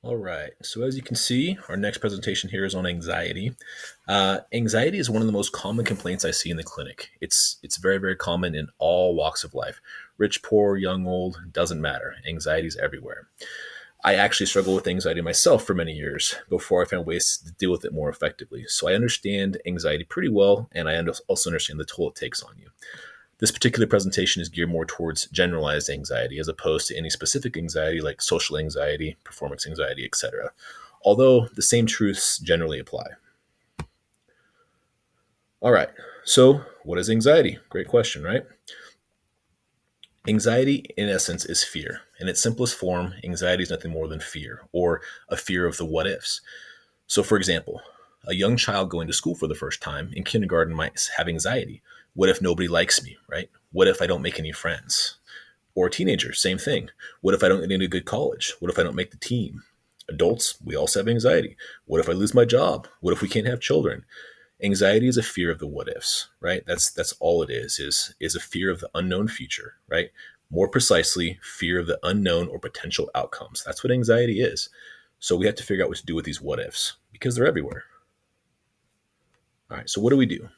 All right. So as you can see, our next presentation here is on anxiety. Anxiety is one of the most common complaints I see in the clinic. It's very very common in all walks of life. Rich, poor, young, old, doesn't matter. Anxiety is everywhere. I actually struggled with anxiety myself for many years before I found ways to deal with it more effectively. So I understand anxiety pretty well, and I also understand the toll it takes on you. This particular presentation is geared more towards generalized anxiety as opposed to any specific anxiety like social anxiety, performance anxiety, etc. Although the same truths generally apply. All right, so what is anxiety? Great question, right? Anxiety, in essence, is fear. In its simplest form, anxiety is nothing more than fear, or a fear of the what ifs. So, for example, a young child going to school for the first time in kindergarten might have anxiety. What if nobody likes me, right? What if I don't make any friends? Or a teenager, same thing. What if I don't get into a good college? What if I don't make the team? Adults, we also have anxiety. What if I lose my job? What if we can't have children? Anxiety is a fear of the what ifs, right? That's all it is a fear of the unknown future, right? More precisely, fear of the unknown or potential outcomes. That's what anxiety is. So we have to figure out what to do with these what ifs because they're everywhere. All right, so what do we do?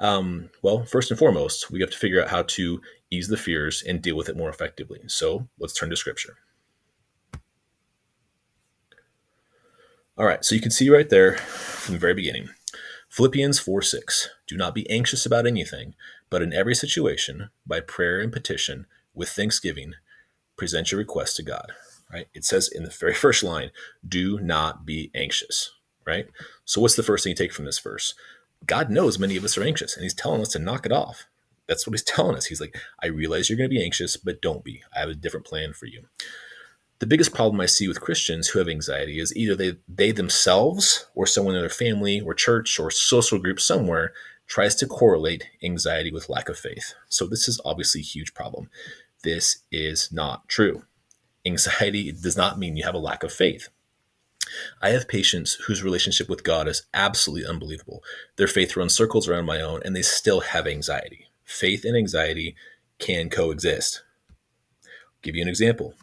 Well, first and foremost, we have to figure out how to ease the fears and deal with it more effectively. So let's turn to scripture. All right, so you can see right there from the very beginning, Philippians 4:6. Do not be anxious about anything, but in every situation, by prayer and petition, with thanksgiving, present your request to God. Right? It says in the very first line, do not be anxious. Right? So what's the first thing you take from this verse? God knows many of us are anxious, and He's telling us to knock it off. That's what He's telling us. He's like, I realize you're going to be anxious, but don't be. I have a different plan for you. The biggest problem I see with Christians who have anxiety is either they themselves or someone in their family or church or social group somewhere tries to correlate anxiety with lack of faith. So this is obviously a huge problem. This is not true. Anxiety does not mean you have a lack of faith. I have patients whose relationship with God is absolutely unbelievable. Their faith runs circles around my own, and they still have anxiety. Faith and anxiety can coexist. I'll give you an example.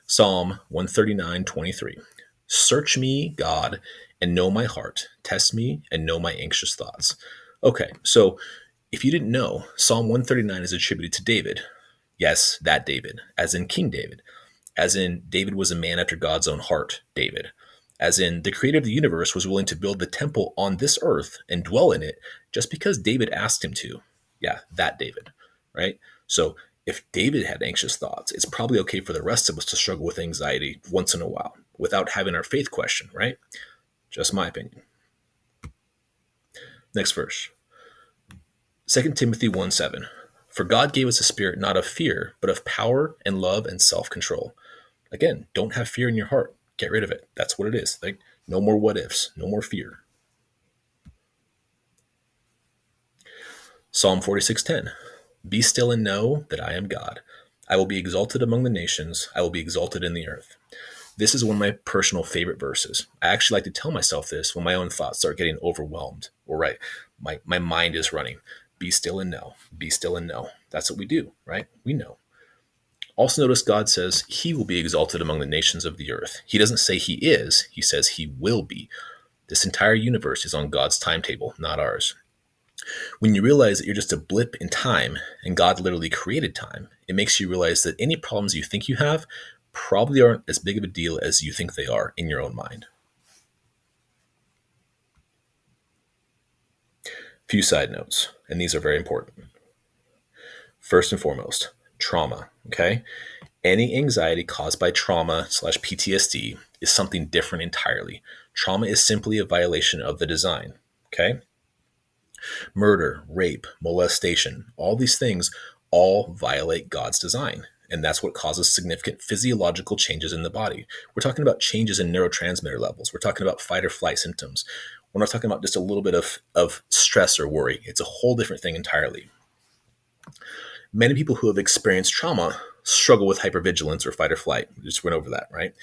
Psalm 139:23. Search me, God, and know my heart. Test me and know my anxious thoughts. Okay, so if you didn't know, Psalm 139 is attributed to David. Yes, that David, as in King David, as in David was a man after God's own heart, David, as in the creator of the universe was willing to build the temple on this earth and dwell in it just because David asked him to. Yeah, that David, right? So if David had anxious thoughts, it's probably okay for the rest of us to struggle with anxiety once in a while without having our faith questioned, right? Just my opinion. Next verse. 2 Timothy 1:7. For God gave us a spirit not of fear, but of power and love and self-control. Again, don't have fear in your heart. Get rid of it. That's what it is. Like, no more what ifs, no more fear. Psalm 46:10. Be still and know that I am God. I will be exalted among the nations. I will be exalted in the earth. This is one of my personal favorite verses. I actually like to tell myself this when my own thoughts start getting overwhelmed, or right, my mind is running. Be still and know. Be still and know. That's what we do, right? We know. Also notice God says he will be exalted among the nations of the earth. He doesn't say he is, he says he will be. This entire universe is on God's timetable, not ours. When you realize that you're just a blip in time and God literally created time, it makes you realize that any problems you think you have probably aren't as big of a deal as you think they are in your own mind. Few side notes, and these are very important. First and foremost, trauma, okay? Any anxiety caused by trauma/PTSD is something different entirely. Trauma is simply a violation of the design, okay? Murder, rape, molestation, all these things all violate God's design. And that's what causes significant physiological changes in the body. We're talking about changes in neurotransmitter levels. We're talking about fight or flight symptoms. We're not talking about just a little bit of stress or worry. It's a whole different thing entirely. Many people who have experienced trauma struggle with hypervigilance or fight or flight. We just went over that, right?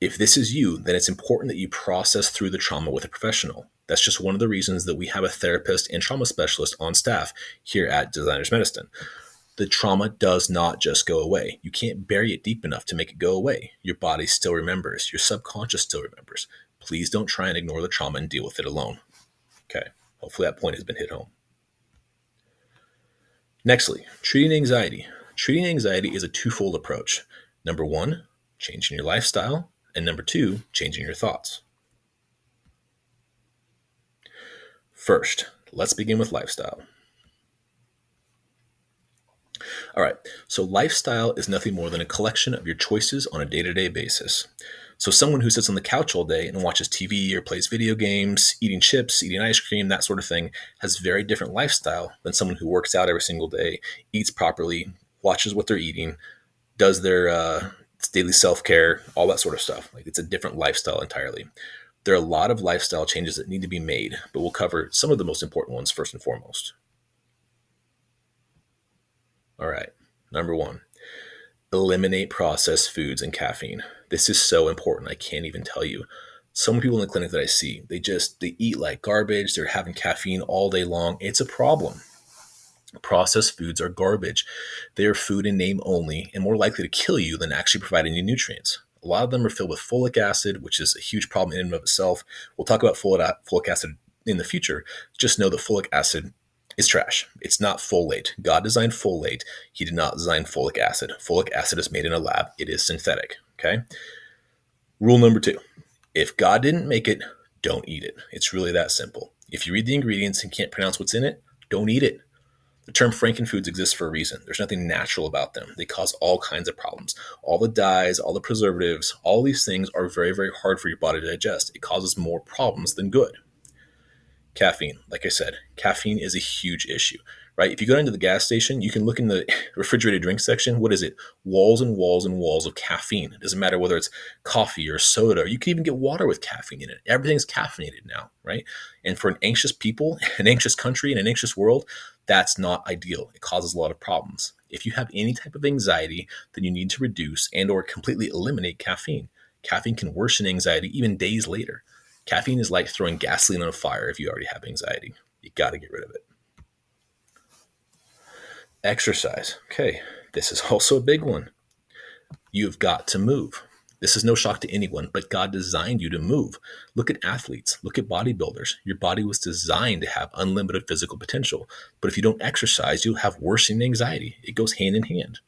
If this is you, then it's important that you process through the trauma with a professional. That's just one of the reasons that we have a therapist and trauma specialist on staff here at Designers Medicine. The trauma does not just go away. You can't bury it deep enough to make it go away. Your body still remembers. Your subconscious still remembers. Please don't try and ignore the trauma and deal with it alone. Okay, hopefully that point has been hit home. Nextly, treating anxiety. Treating anxiety is a twofold approach. Number one, changing your lifestyle, and number two, changing your thoughts. First, let's begin with lifestyle. All right, so lifestyle is nothing more than a collection of your choices on a day to day basis. So, someone who sits on the couch all day and watches TV or plays video games, eating chips, eating ice cream, that sort of thing, has very different lifestyle than someone who works out every single day, eats properly, watches what they're eating, does their daily self care, all that sort of stuff. Like, it's a different lifestyle entirely. There are a lot of lifestyle changes that need to be made, but we'll cover some of the most important ones first and foremost. All right, number one, eliminate processed foods and caffeine. This is so important. I can't even tell you. Some people in the clinic that I see, they eat like garbage. They're having caffeine all day long. It's a problem. Processed foods are garbage. They are food in name only and more likely to kill you than actually providing you nutrients. A lot of them are filled with folic acid, which is a huge problem in and of itself. We'll talk about folic acid in the future. Just know that folic acid is trash. It's not folate. God designed folate. He did not design folic acid. Folic acid is made in a lab. It is synthetic. Okay. Rule number two, if God didn't make it, don't eat it. It's really that simple. If you read the ingredients and can't pronounce what's in it, don't eat it. The term frankenfoods exists for a reason. There's nothing natural about them. They cause all kinds of problems. All the dyes, all the preservatives, all these things are very, very hard for your body to digest. It causes more problems than good. Caffeine, like I said, caffeine is a huge issue, right? If you go into the gas station, you can look in the refrigerated drink section. What is it? Walls and walls and walls of caffeine. It doesn't matter whether it's coffee or soda, or you can even get water with caffeine in it. Everything's caffeinated now, right? And for an anxious people, an anxious country, and an anxious world, that's not ideal. It causes a lot of problems. If you have any type of anxiety, then you need to reduce and or completely eliminate caffeine. Caffeine can worsen anxiety even days later. Caffeine is like throwing gasoline on a fire if you already have anxiety. You got to get rid of it. Exercise. Okay, this is also a big one. You've got to move. This is no shock to anyone, but God designed you to move. Look at athletes. Look at bodybuilders. Your body was designed to have unlimited physical potential. But if you don't exercise, you'll have worsening anxiety. It goes hand in hand.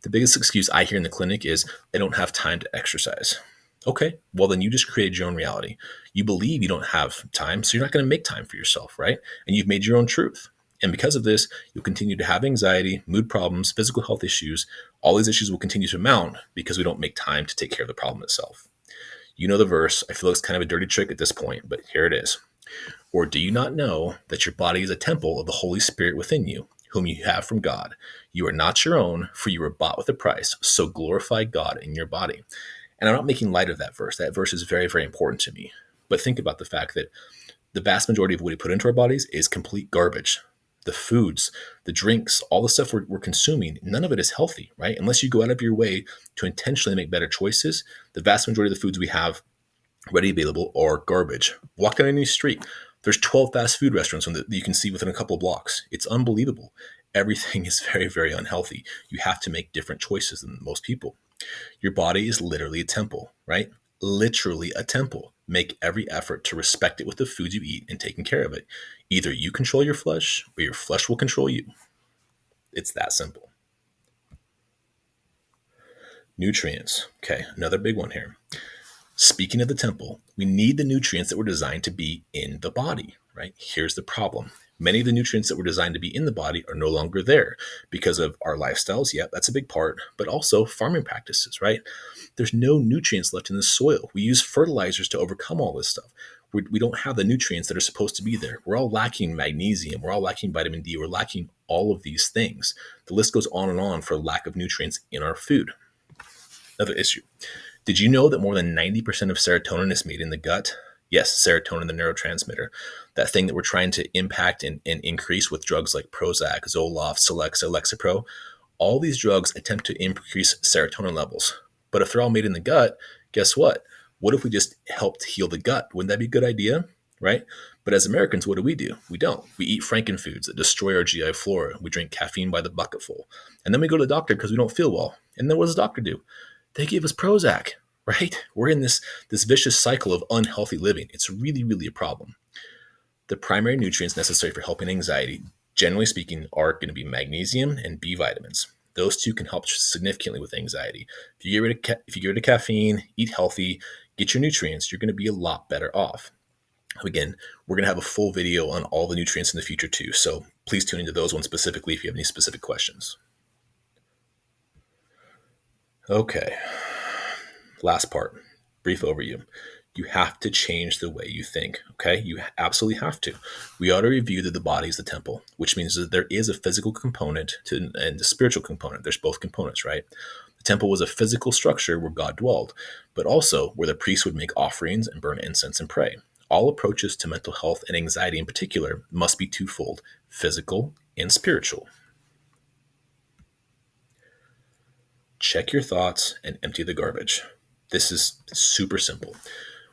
The biggest excuse I hear in the clinic is, I don't have time to exercise. Okay, well then you just created your own reality. You believe you don't have time, so you're not going to make time for yourself, right? And you've made your own truth. And because of this, you'll continue to have anxiety, mood problems, physical health issues. All these issues will continue to mount because we don't make time to take care of the problem itself. You know the verse. I feel it's kind of a dirty trick at this point, but here it is. Or do you not know that your body is a temple of the Holy Spirit within you, whom you have from God? You are not your own, for you were bought with a price. So glorify God in your body. And I'm not making light of that verse. That verse is very, very important to me. But think about the fact that the vast majority of what we put into our bodies is complete garbage. The foods, the drinks, all the stuff we're consuming, none of it is healthy, right? Unless you go out of your way to intentionally make better choices, the vast majority of the foods we have ready available are garbage. Walk down any street, there's 12 fast food restaurants that you can see within a couple of blocks. It's unbelievable. Everything is very, very unhealthy. You have to make different choices than most people. Your body is literally a temple, right? Literally a temple. Make every effort to respect it with the foods you eat and taking care of it. Either you control your flesh or your flesh will control you. It's that simple. Nutrients. Okay, another big one here. Speaking of the temple, we need the nutrients that were designed to be in the body, right? Here's the problem. Many of the nutrients that were designed to be in the body are no longer there because of our lifestyles. Yeah, that's a big part, but also farming practices, right? There's no nutrients left in the soil. We use fertilizers to overcome all this stuff. We don't have the nutrients that are supposed to be there. We're all lacking magnesium. We're all lacking vitamin D. We're lacking all of these things. The list goes on and on for lack of nutrients in our food. Another issue. Did you know that more than 90% of serotonin is made in the gut? Yes, serotonin, the neurotransmitter, that thing that we're trying to impact and increase with drugs like Prozac, Zoloft, Celexa, Lexapro. All these drugs attempt to increase serotonin levels. But if they're all made in the gut, guess what? What if we just helped heal the gut? Wouldn't that be a good idea? right? But as Americans, what do? We don't. We eat frankenfoods that destroy our GI flora. We drink caffeine by the bucketful. And then we go to the doctor because we don't feel well. And then what does the doctor do? They give us Prozac, right? We're in this vicious cycle of unhealthy living. It's really, really a problem. The primary nutrients necessary for helping anxiety, generally speaking, are going to be magnesium and B vitamins. Those two can help significantly with anxiety. If you get rid of caffeine, eat healthy, get your nutrients, you're going to be a lot better off. Again, we're going to have a full video on all the nutrients in the future too, so please tune into those ones specifically if you have any specific questions. Okay, last part, brief overview. You have to change the way you think, okay? You absolutely have to. We ought to review that the body is the temple, which means that there is a physical component and a spiritual component. There's both components, right? The temple was a physical structure where God dwelled, but also where the priests would make offerings and burn incense and pray. All approaches to mental health and anxiety in particular must be twofold, physical and spiritual. Check your thoughts and empty the garbage. This is super simple.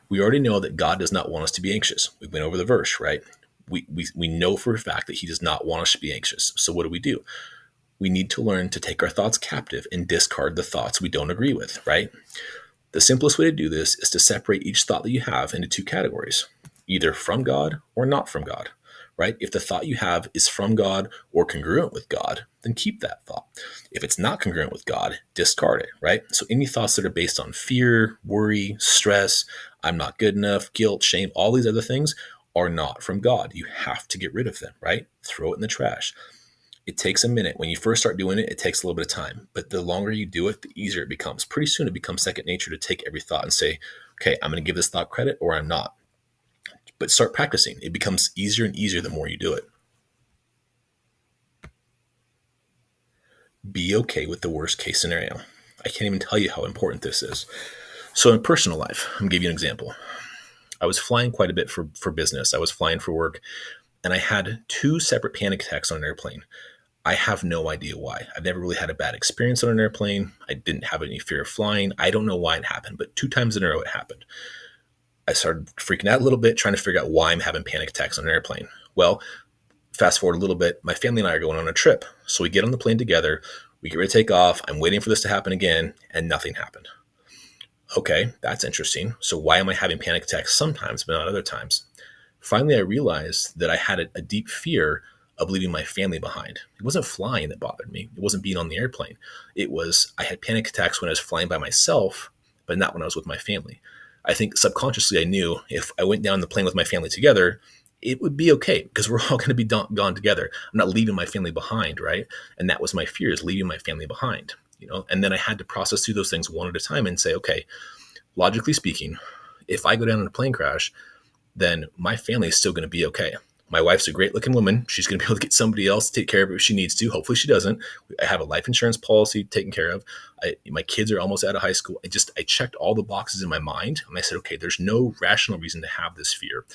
We already know that God does not want us to be anxious. We went over the verse, right? We know for a fact that he does not want us to be anxious. So what do? We need to learn to take our thoughts captive and discard the thoughts we don't agree with, right? The simplest way to do this is to separate each thought that you have into two categories, either from God or not from God, right? If the thought you have is from God or congruent with God, then keep that thought. If it's not congruent with God, discard it, right? So any thoughts that are based on fear, worry, stress, I'm not good enough, guilt, shame, all these other things are not from God. You have to get rid of them, right? Throw it in the trash. It takes a minute. When you first start doing it, it takes a little bit of time. But the longer you do it, the easier it becomes. Pretty soon it becomes second nature to take every thought and say, okay, I'm going to give this thought credit or I'm not. But start practicing. It becomes easier and easier the more you do it. Be okay with the worst case scenario. I can't even tell you how important this is. So in personal life, I'm going to give you an example. I was flying quite a bit for business. I was flying for work, and I had 2 separate panic attacks on an airplane. I have no idea why. I've never really had a bad experience on an airplane. I didn't have any fear of flying. I don't know why it happened, but 2 times in a row it happened. I started freaking out a little bit, trying to figure out why I'm having panic attacks on an airplane. Well, fast forward a little bit, my family and I are going on a trip. So we get on the plane together, we get ready to take off. I'm waiting for this to happen again, and nothing happened. Okay, that's interesting. So why am I having panic attacks sometimes, but not other times? Finally, I realized that I had a deep fear of leaving my family behind. It wasn't flying that bothered me. It wasn't being on the airplane. It was, I had panic attacks when I was flying by myself, but not when I was with my family. I think subconsciously I knew if I went down the plane with my family together, it would be okay because we're all going to be gone together. I'm not leaving my family behind, right? And that was my fear, is leaving my family behind, And then I had to process through those things one at a time and say, okay, logically speaking, if I go down in a plane crash, then my family is still going to be okay. My wife's a great looking woman. She's going to be able to get somebody else to take care of her if she needs to. Hopefully she doesn't. I have a life insurance policy taken care of. My kids are almost out of high school. I checked all the boxes in my mind, and I said, okay, there's no rational reason to have this fear.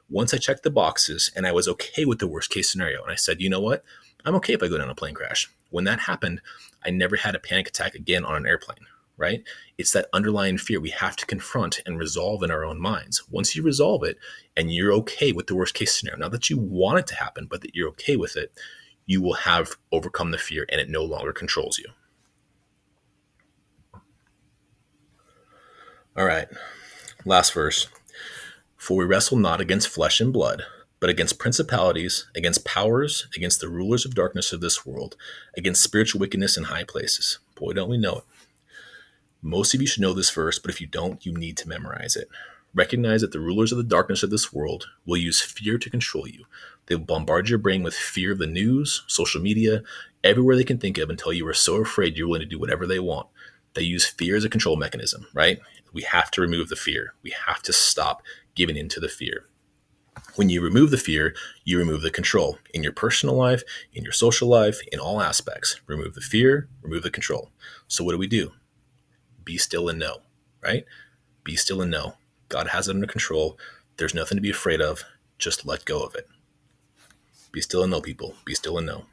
Once I checked the boxes and I was okay with the worst case scenario, and I said, you know what? I'm okay if I go down a plane crash. When that happened, I never had a panic attack again on an airplane. Right? It's that underlying fear we have to confront and resolve in our own minds. Once you resolve it and you're okay with the worst case scenario, not that you want it to happen, but that you're okay with it, you will have overcome the fear and it no longer controls you. All right, last verse. For we wrestle not against flesh and blood, but against principalities, against powers, against the rulers of darkness of this world, against spiritual wickedness in high places. Boy, don't we know it. Most of you should know this verse, but if you don't, you need to memorize it. Recognize that the rulers of the darkness of this world will use fear to control you. They will bombard your brain with fear of the news, social media, everywhere they can think of until you are so afraid you're willing to do whatever they want. They use fear as a control mechanism, right? We have to remove the fear. We have to stop giving in to the fear. When you remove the fear, you remove the control in your personal life, in your social life, in all aspects. Remove the fear, remove the control. So what do? Be still and know, right? Be still and know. God has it under control. There's nothing to be afraid of. Just let go of it. Be still and know, people. Be still and know.